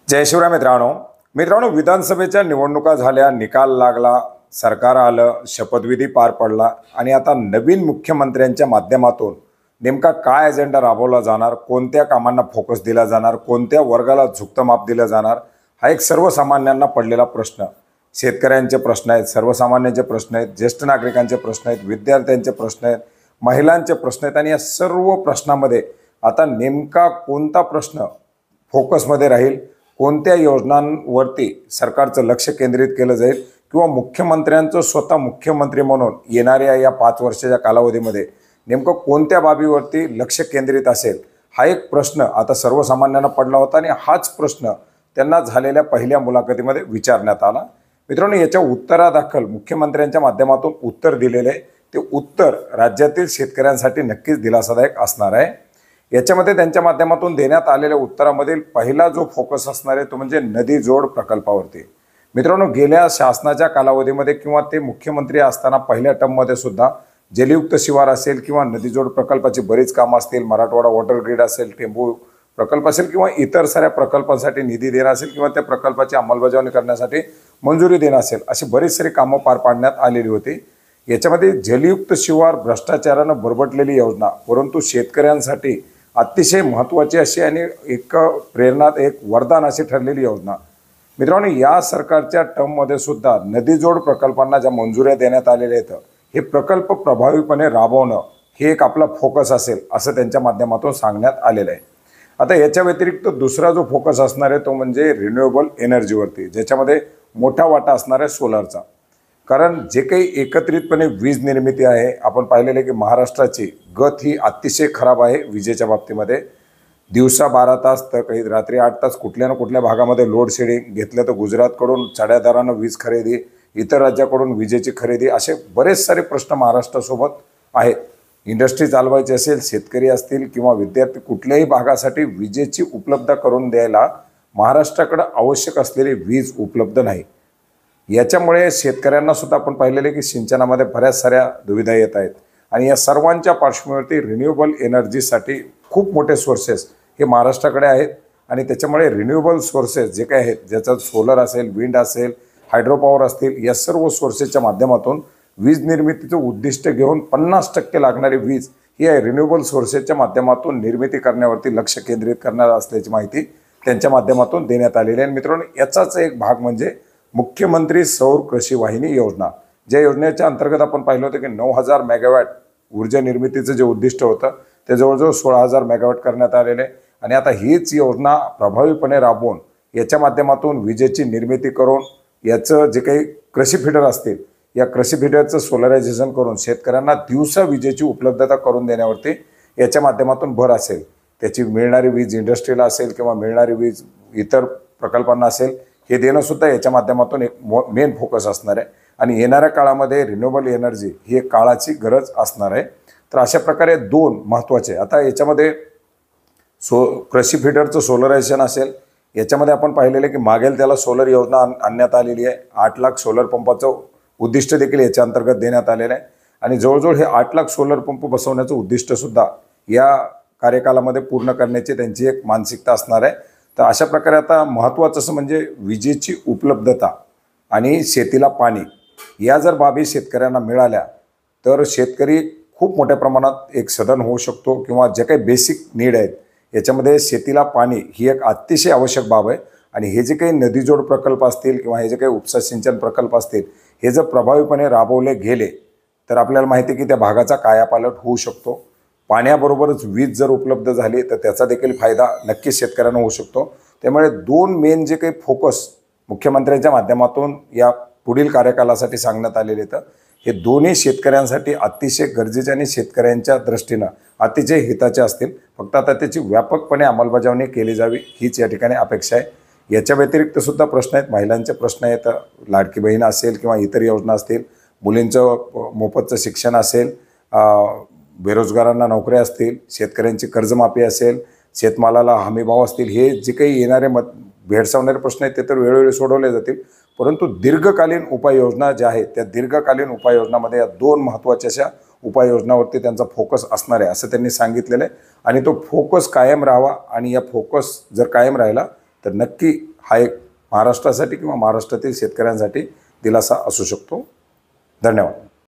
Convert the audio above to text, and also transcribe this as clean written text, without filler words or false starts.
जय शिवराय मित्रांनो विधानसभेच्या निवडणुका झाल्या, निकाल लागला, सरकार आलं, शपथविधी पार पडला आणि आता नवीन मुख्यमंत्र्यांच्या माध्यमातून नेमका काय एजेंडा राबवला जाणार, कोणत्या कामांना फोकस दिला जाणार, कोणत्या वर्गाला झुकतं माप दिलं जाणार, हा एक सर्वसामान्यांना पडलेला प्रश्न. शेतकऱ्यांचे प्रश्न आहेत, सर्वसामान्यांचे प्रश्न आहेत, ज्येष्ठ नागरिकांचे प्रश्न आहेत, विद्यार्थ्यांचे प्रश्न आहेत, महिलांचे प्रश्न आहेत आणि या सर्व प्रश्नांमध्ये आता नेमका कोणता प्रश्न फोकसमध्ये राहील, कोणत्या योजनांवरती सरकारचं लक्ष केंद्रित केलं जाईल किंवा मुख्यमंत्र्यांचं स्वतः मुख्यमंत्री म्हणून येणाऱ्या या 5 वर्षाच्या कालावधीमध्ये नेमकं कोणत्या बाबीवरती लक्ष केंद्रित असेल, हा एक प्रश्न आता सर्वसामान्यांना पडला होता आणि हाच प्रश्न त्यांना झालेल्या पहिल्या मुलाखतीमध्ये विचारण्यात आला. मित्रांनो, याच्या उत्तरादाखल मुख्यमंत्र्यांच्या माध्यमातून उत्तर दिलेले ते उत्तर राज्यातील शेतकऱ्यांसाठी नक्कीच दिलासादायक असणार आहे. याच्यामध्ये त्यांच्या माध्यमातून देण्यात आलेल्या उत्तरामधील पहिला जो फोकस असणार आहे तो म्हणजे नदी जोड प्रकल्पावरती. मित्रांनो, गेल्या शासनाच्या कालावधीमध्ये किंवा ते मुख्यमंत्री असताना पहिल्या टर्ममध्ये सुद्धा जलयुक्त शिवार असेल किंवा नदी जोड प्रकल्पाची बरीच कामं असतील, मराठवाडा वॉटर ग्रीड असेल, टेंबू प्रकल्प असेल किंवा इतर साऱ्या प्रकल्पांसाठी निधी देणं असेल किंवा त्या प्रकल्पाची अंमलबजावणी करण्यासाठी मंजुरी देणं असेल, अशी बरीच सारी कामं पार पाडण्यात आलेली होती. याच्यामध्ये जलयुक्त शिवार भ्रष्टाचारानं बरबटलेली योजना, परंतु शेतकऱ्यांसाठी अतिशय महत्त्वाची अशी आणि एक प्रेरणा, एक वरदान अशी ठरलेली योजना. मित्रांनो, या सरकारच्या टर्ममध्ये सुद्धा नदी जोड प्रकल्पांना ज्या मंजुऱ्या देण्यात आलेल्या आहेत, हे प्रकल्प प्रभावीपणे राबवणं हे एक आपला फोकस असेल असं त्यांच्या माध्यमातून सांगण्यात आलेलं आहे. आता याच्या व्यतिरिक्त दुसरा जो फोकस असणार आहे तो म्हणजे रिन्युएबल एनर्जीवरती, ज्याच्यामध्ये मोठा वाटा असणार आहे सोलरचा. कारण जे काही एकत्रितपणे वीज निर्मिती आहे, आपण पाहिलेलं आहे की महाराष्ट्राची गत ही अतिशय खराब आहे विजेच्या बाबतीमध्ये. दिवसा 12 तास तर काही रात्री 8 तास कुठल्या ना कुठल्या भागामध्ये लोड शेडिंग, घेतलं तर गुजरातकडून चढ्या दरानं वीज खरेदी, इतर राज्याकडून विजेची खरेदी, असे बरेच सारे प्रश्न महाराष्ट्रासोबत आहेत. इंडस्ट्री चालवायची असेल, शेतकरी असतील किंवा विद्यार्थी, कुठल्याही भागासाठी विजेची उपलब्ध करून द्यायला महाराष्ट्राकडे आवश्यक असलेली वीज उपलब्ध नाही. याच्यामुळे शेतकऱ्यांना सुद्धा आपण पाहिलेले की सिंचनामध्ये बऱ्याच साऱ्या दुविधा येत आहेत आणि या सर्वांच्या पार्श्वभूमीवरती रिन्युएबल एनर्जीसाठी खूप मोठे सोर्सेस हे महाराष्ट्राकडे आहेत आणि त्याच्यामुळे रिन्युएबल सोर्सेस जे काही आहेत, ज्याच्यात सोलर असेल, विंड असेल, हायड्रो पॉवर असतील, या सर्व सोर्सेसच्या माध्यमातून वीज निर्मितीचं उद्दिष्ट घेऊन 50% लागणारी वीज ही रिन्युएबल सोर्सेसच्या माध्यमातून निर्मिती करण्यावरती लक्ष केंद्रित करणार असल्याची माहिती त्यांच्या माध्यमातून देण्यात आलेली आहे. मित्रांनो, याचाच एक भाग म्हणजे मुख्यमंत्री सौर कृषी वाहिनी योजना, ज्या योजनेच्या अंतर्गत आपण पाहिलं होतं की 9000 मेगावॅट ऊर्जा निर्मितीचं जे उद्दिष्ट होतं ते जवळजवळ 16000 मेगावॅट करण्यात आलेले आहे. आणि आता हीच योजना प्रभावीपणे राबवून याच्या माध्यमातून विजेची निर्मिती करून याचं जे काही कृषी फीडर असतील, या कृषी फीडरचं सोलरायझेशन करून शेतकऱ्यांना दिवसा विजेची उपलब्धता करून देण्यावरती याच्या माध्यमातून भर असेल. त्याची मिळणारी वीज इंडस्ट्रीला असेल किंवा मिळणारी वीज इतर प्रकल्पांना असेल, हे देणंसुद्धा याच्या माध्यमातून एक मेन फोकस असणार आहे. आणि येणाऱ्या काळामध्ये रिन्युएबल एनर्जी ही एक काळाची गरज असणार आहे. तर अशा प्रकारे 2 महत्त्वाचे, आता याच्यामध्ये कृषी फीडरचं सोलरायझेशन असेल, याच्यामध्ये आपण पाहिलेलं की मागेल त्याला सोलर योजना आणण्यात आलेली आहे. 8 लाख सोलर पंपाचं उद्दिष्ट देखील याच्या अंतर्गत देण्यात आलेलं आहे आणि जवळजवळ हे 8 लाख सोलर पंप बसवण्याचं उद्दिष्टसुद्धा या कार्यकालामध्ये पूर्ण करण्याची त्यांची एक मानसिकता असणार आहे. तर अशा प्रकारे आता महत्त्वाचं असं म्हणजे विजेची उपलब्धता आणि शेतीला पाणी, या जर बाबी शेतकऱ्यांना मिळाल्या तर शेतकरी खूप मोठ्या प्रमाणात एक सधन होऊ शकतो किंवा जे काही बेसिक नीड आहेत याच्यामध्ये शेतीला पाणी ही एक अतिशय आवश्यक बाब आहे. आणि हे जे काही नदीजोड प्रकल्प असतील किंवा हे जे काही उपसा सिंचन प्रकल्प असतील, हे जर प्रभावीपणे राबवले गेले तर आपल्याला माहिती आहे की त्या भागाचा कायापालट होऊ शकतो. पाण्याबरोबरच वीज जर उपलब्ध झाली तर त्याचा देखील फायदा नक्कीच शेतकऱ्यांना होऊ शकतो. त्यामुळे 2 मेन जे काही फोकस मुख्यमंत्र्यांच्या माध्यमातून या पुढील कार्यकालासाठी सांगण्यात आलेले आहेत, हे दोन्ही शेतकऱ्यांसाठी अतिशय गरजेचे आणि शेतकऱ्यांच्या दृष्टीनं अतिशय हिताचे असतील. फक्त आता त्याची व्यापकपणे अंमलबजावणी केली जावी हीच या ठिकाणी अपेक्षा आहे. याच्या व्यतिरिक्त सुद्धा प्रश्न आहेत, महिलांचे प्रश्न आहेत, लाडकी बहीण असेल किंवा इतर योजना असतील, मुलींचं मोफतचं शिक्षण असेल, बेरोजगारांना नोकऱ्या असतील, शेतकऱ्यांची कर्जमाफी असेल, शेतमालाला हमीभाव असतील, हे जे काही येणारे भेडसावणारे प्रश्न आहेत ते तर वेळोवेळी सोडवले जातील. परंतु दीर्घकालीन उपाययोजना ज्या आहेत त्या दीर्घकालीन उपाययोजनामध्ये या 2 महत्त्वाच्या अशा उपाययोजनावरती त्यांचा फोकस असणार आहे असं त्यांनी सांगितलेलं आहे. आणि तो फोकस कायम राहावा आणि या फोकस जर कायम राहिला तर नक्की हा एक महाराष्ट्रासाठी किंवा महाराष्ट्रातील शेतकऱ्यांसाठी दिलासा असू शकतो. धन्यवाद.